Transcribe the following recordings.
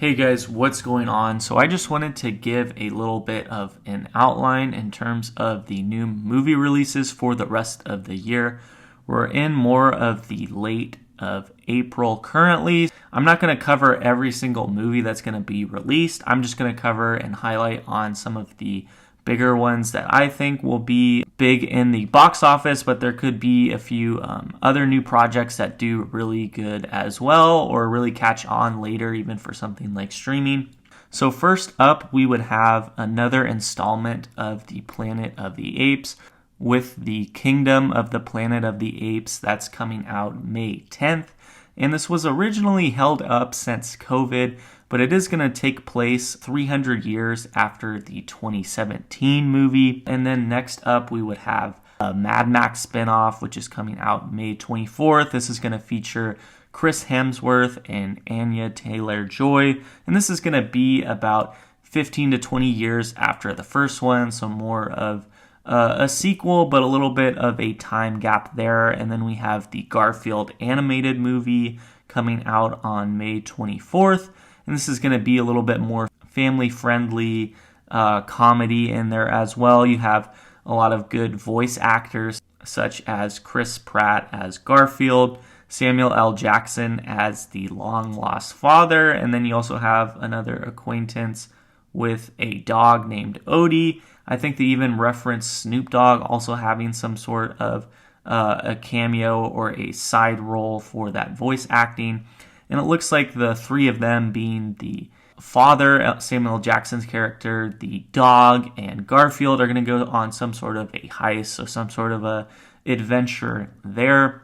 Hey guys, what's going on? So I just wanted to give a little bit of an outline in terms of the new movie releases for the rest of the year. We're in more of the late of April currently. I'm not going to cover every single movie that's going to be released. I'm just going to cover and highlight on some of the bigger ones that I think will be big in the box office, but there could be a few other new projects that do really good as well or really catch on later, even for something like streaming. So first up, we would have another installment of the Planet of the Apes with the Kingdom of the Planet of the Apes that's coming out May 10th. And this was originally held up since COVID, but it is going to take place 300 years after the 2017 movie. And then next up, we would have a Mad Max spinoff, which is coming out May 24th. This is going to feature Chris Hemsworth and Anya Taylor-Joy. And this is going to be about 15 to 20 years after the first one, so more of a sequel, but a little bit of a time gap there. And then we have the Garfield animated movie coming out on May 24th. And this is going to be a little bit more family-friendly comedy in there as well. You have a lot of good voice actors, such as Chris Pratt as Garfield, Samuel L. Jackson as the long-lost father, and then you also have another acquaintance with a dog named Odie. I think they even reference Snoop Dogg also having some sort of a cameo or a side role for that voice acting. And it looks like the three of them, being the father, Samuel L. Jackson's character, the dog, and Garfield, are going to go on some sort of a heist, so some sort of a adventure there.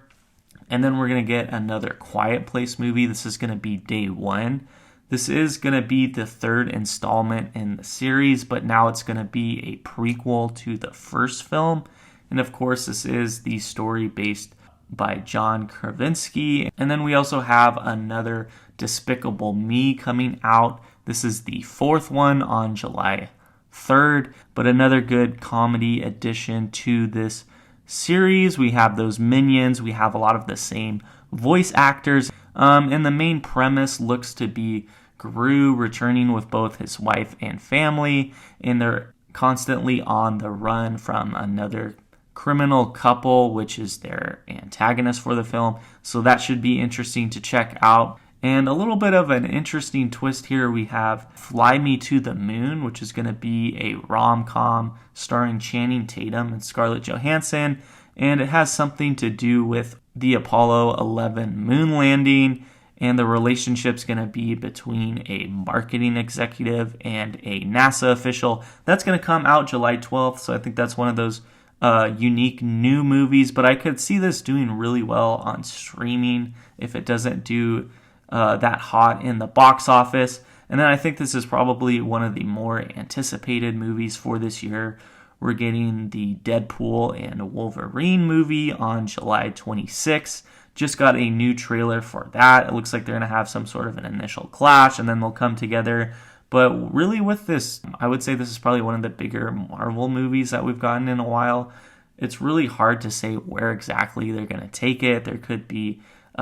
And then we're going to get another Quiet Place movie. This is going to be Day One. This is going to be the third installment in the series, but now it's going to be a prequel to the first film. And of course, this is the story based by John Krasinski. And then we also have another Despicable Me coming out. This is the fourth one on July 3rd, but another good comedy addition to this series. We have those minions. We have a lot of the same voice actors. And the main premise looks to be Gru returning with both his wife and family, and they're constantly on the run from another criminal couple, which is their antagonist for the film. So that should be interesting to check out. And a little bit of an interesting twist here, we have Fly Me to the Moon, which is going to be a rom-com starring Channing Tatum and Scarlett Johansson. And it has something to do with the Apollo 11 moon landing, and the relationship's going to be between a marketing executive and a NASA official. That's going to come out July 12th, so I think that's one of those unique new movies, but I could see this doing really well on streaming if it doesn't do that hot in the box office. And then I think this is probably one of the more anticipated movies for this year. We're getting the Deadpool and Wolverine movie on July 26th. Just got a new trailer for that. It looks like they're going to have some sort of an initial clash, and then they'll come together. But really with this, I would say this is probably one of the bigger Marvel movies that we've gotten in a while. It's really hard to say where exactly they're going to take it. There could be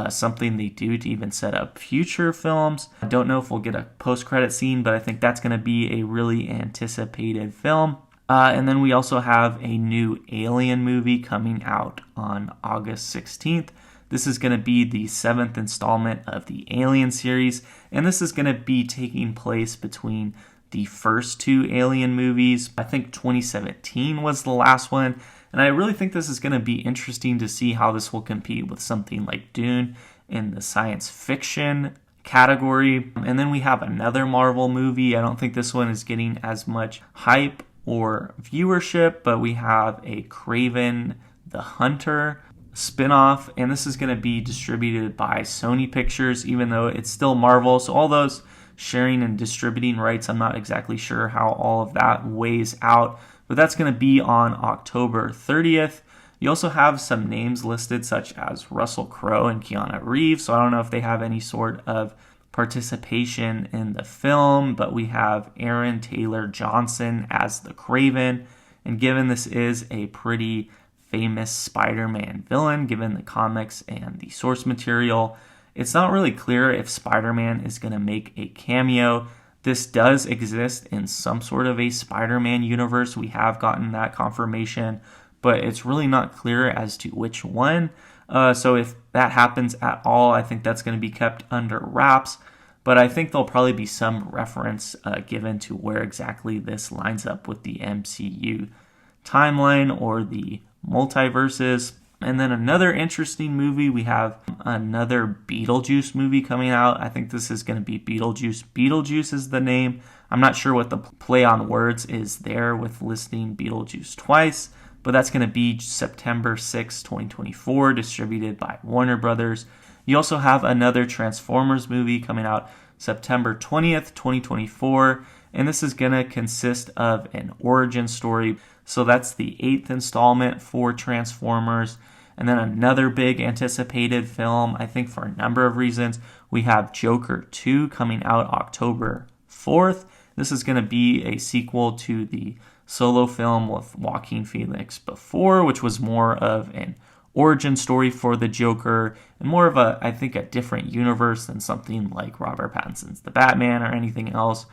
something they do to even set up future films. I don't know if we'll get a post-credit scene, but I think that's going to be a really anticipated film. And then we also have a new Alien movie coming out on August 16th. This is going to be the 7th installment of the Alien series, and this is going to be taking place between the first two Alien movies. I think 2017 was the last one, and I really think this is going to be interesting to see how this will compete with something like Dune in the science fiction category. And then we have another Marvel movie. I don't think this one is getting as much hype or viewership, but we have a Kraven the Hunter spinoff, and this is going to be distributed by Sony Pictures, even though it's still Marvel. So all those sharing and distributing rights, I'm not exactly sure how all of that weighs out, but that's going to be on October 30th. You also have some names listed such as Russell Crowe and Keanu Reeves, so I don't know if they have any sort of participation in the film, but we have Aaron Taylor Johnson as the Kraven, and given this is a pretty famous Spider-Man villain, given the comics and the source material, It's not really clear if Spider-Man is going to make a cameo. This does exist in some sort of a Spider-Man universe. We have gotten that confirmation, but it's really not clear as to which one. So if that happens at all, I think that's going to be kept under wraps. But I think there'll probably be some reference given to where exactly this lines up with the MCU timeline or the multiverses. And then another interesting movie, we have another Beetlejuice movie coming out. I think this is going to be Beetlejuice. Beetlejuice is the name. I'm not sure what the play on words is there with listing Beetlejuice twice, but that's going to be September 6, 2024, distributed by Warner Brothers. You also have another Transformers movie coming out September 20th, 2024, and this is going to consist of an origin story. So that's the 8th installment for Transformers. And then another big anticipated film, I think for a number of reasons, we have Joker 2 coming out October 4th. This is going to be a sequel to the solo film with Joaquin Phoenix before, which was more of an origin story for the Joker and more of a different universe than something like Robert Pattinson's The Batman or anything else.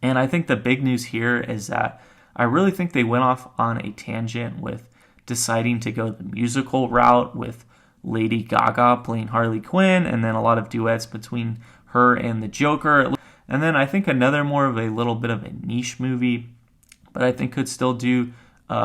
And I think the big news here is that I really think they went off on a tangent with deciding to go the musical route with Lady Gaga playing Harley Quinn and then a lot of duets between her and the Joker. And then I think another more of a little bit of a niche movie, but I think could still do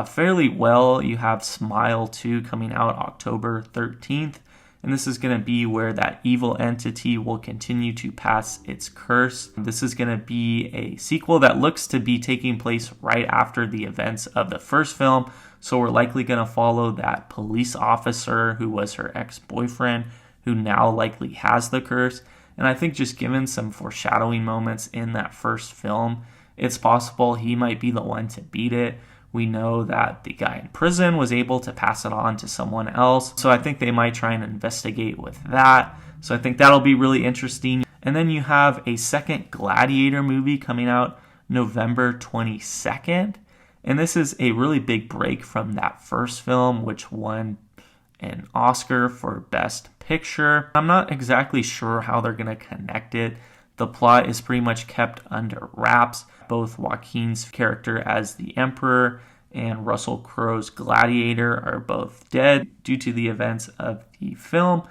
fairly well. You have Smile 2 coming out October 13th. And this is going to be where that evil entity will continue to pass its curse. This is going to be a sequel that looks to be taking place right after the events of the first film. So we're likely going to follow that police officer who was her ex-boyfriend, who now likely has the curse. And I think just given some foreshadowing moments in that first film, it's possible he might be the one to beat it. We know that the guy in prison was able to pass it on to someone else. So I think they might try and investigate with that. So I think that'll be really interesting. And then you have a second Gladiator movie coming out November 22nd. And this is a really big break from that first film, which won an Oscar for Best Picture. I'm not exactly sure how they're going to connect it. The plot is pretty much kept under wraps. Both Joaquin's character as the Emperor and Russell Crowe's Gladiator are both dead due to the events of the film.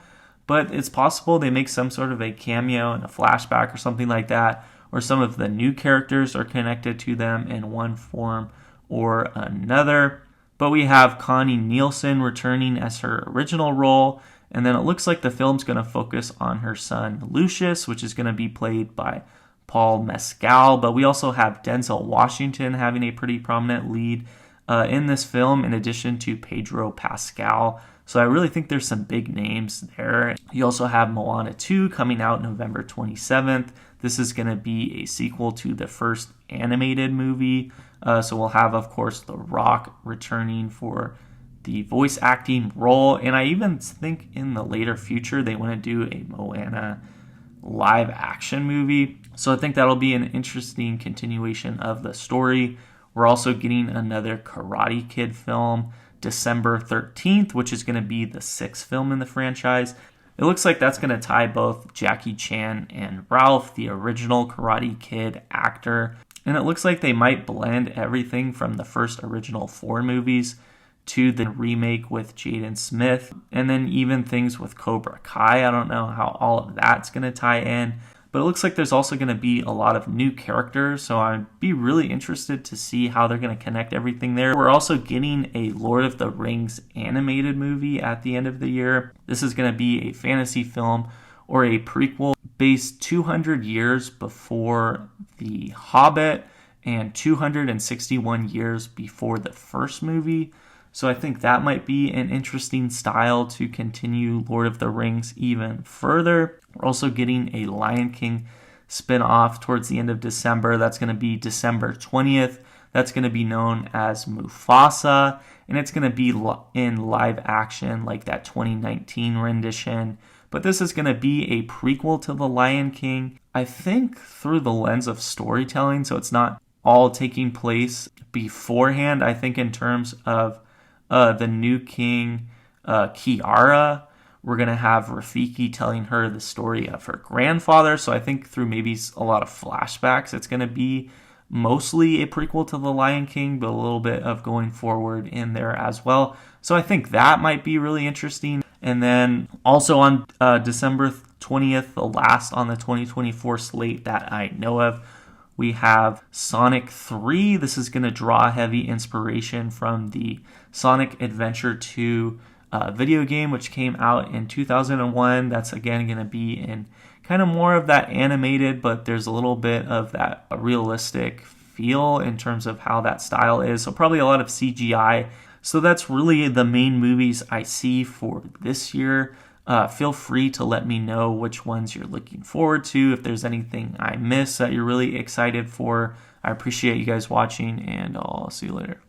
But it's possible they make some sort of a cameo and a flashback or something like that, or some of the new characters are connected to them in one form or another. But we have Connie Nielsen returning as her original role. And then it looks like the film's going to focus on her son Lucius, which is going to be played by Paul Mescal. But we also have Denzel Washington having a pretty prominent lead in this film, in addition to Pedro Pascal. So I really think there's some big names there. You also have Moana 2 coming out November 27th. This is going to be a sequel to the first animated movie. So we'll have, of course, The Rock returning for the voice acting role. And I even think in the later future they want to do a Moana live action movie. So I think that'll be an interesting continuation of the story. We're also getting another Karate Kid film December 13th, which is going to be the 6th film in the franchise. It looks like that's going to tie both Jackie Chan and Ralph, the original Karate Kid actor. And it looks like they might blend everything from the first original 4 movies to the remake with Jaden Smith, and then even things with Cobra Kai. I don't know how all of that's going to tie in, but it looks like there's also going to be a lot of new characters, so I'd be really interested to see how they're going to connect everything there. We're also getting a Lord of the Rings animated movie at the end of the year. This is going to be a fantasy film or a prequel based 200 years before The Hobbit and 261 years before the first movie. So I think that might be an interesting style to continue Lord of the Rings even further. We're also getting a Lion King spin-off towards the end of December. That's going to be December 20th. That's going to be known as Mufasa, and it's going to be in live action like that 2019 rendition. But this is going to be a prequel to The Lion King, I think through the lens of storytelling, so it's not all taking place beforehand. I think in terms of the new king, Kiara, we're going to have Rafiki telling her the story of her grandfather. So I think through maybe a lot of flashbacks, it's going to be mostly a prequel to The Lion King, but a little bit of going forward in there as well. So I think that might be really interesting. And then also on December 20th, the last on the 2024 slate that I know of, we have Sonic 3. This is going to draw heavy inspiration from the Sonic Adventure 2 video game, which came out in 2001. That's again going to be in kind of more of that animated, but there's a little bit of that realistic feel in terms of how that style is. So probably a lot of CGI. So that's really the main movies I see for this year. Feel free to let me know which ones you're looking forward to. If there's anything I miss that you're really excited for, I appreciate you guys watching, and I'll see you later.